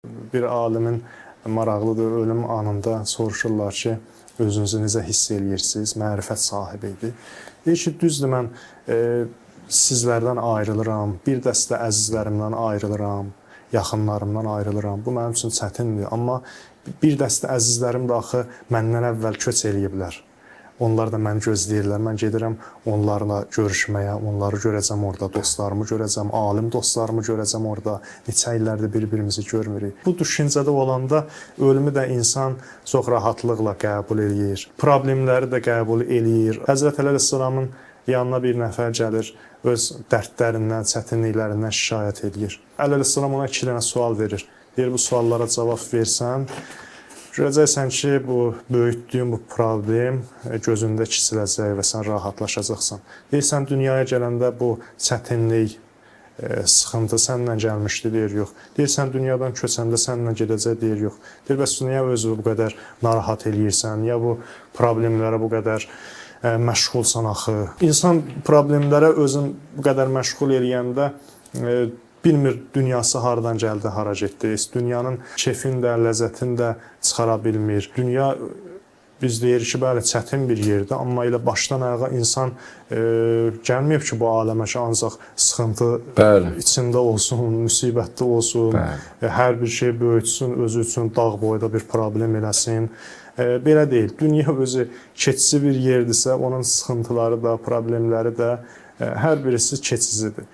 Bir alimin maraqlıdır, ölüm anında soruşurlar ki, özünüzü necə hiss edirsiniz, mərifət sahibi idi. Deyir ki, düzdür, mən sizlərdən ayrılıram, bir dəstə əzizlərimdən ayrılıram, yaxınlarımdan ayrılıram. Bu mənim üçün çətindir, amma bir dəstə əzizlərim də axı məndən əvvəl köç eləyiblər. Onlar da məni gözləyirlər. Mən gedirəm onlarla görüşməyə, onları görəcəm orada, dostlarımı görəcəm, alim dostlarımı görəcəm orada. Neçə illərdir bir-birimizi görmürük. Bu düşüncədə olanda ölümü də insan çox rahatlıqla qəbul eləyir. Problemləri də qəbul eləyir. Həzrət Əli əleyhissalamın yanına bir nəfər gəlir, öz dərdlərindən, çətinliklərindən şikayət edir. Əli əleyhissalam ona 2 dənə sual verir. Deyir, bu suallara cavab versən, görəcəksən ki, bu böyütdüyün bu problem gözündə kiçiləcək və sən rahatlaşacaqsan. Deyirsən, dünyaya gələndə bu çətinlik, sıxıntı səndən gəlmişdi, deyir, yox. Deyirsən, dünyadan köçəndə səndən gedəcək, deyir, yox. Deyir, bəs niyə özü bu qədər narahat eləyirsən, niyə bu problemlərə bu qədər məşğulsan axı? İnsan problemlərə özün bu qədər məşğul eləyəndə bilmir dünyası haradan gəldi, hara getdi. Dünyanın keyfini də, ləzzətini də çıxara bilmir. Dünya biz deyirik ki, bəli, çətin bir yerdir, amma elə başdan ayağa insan gəlməyib ki, bu aləmə ki, ancaq sıxıntı içində olsun, müsibətli olsun, hər bir şey böyütsün, özü üçün dağ boyda bir problem eləsin. Belə deyil. Dünya özü keçici bir yerdirsə, onun sıxıntıları da, problemləri də hər birisi keçicidir.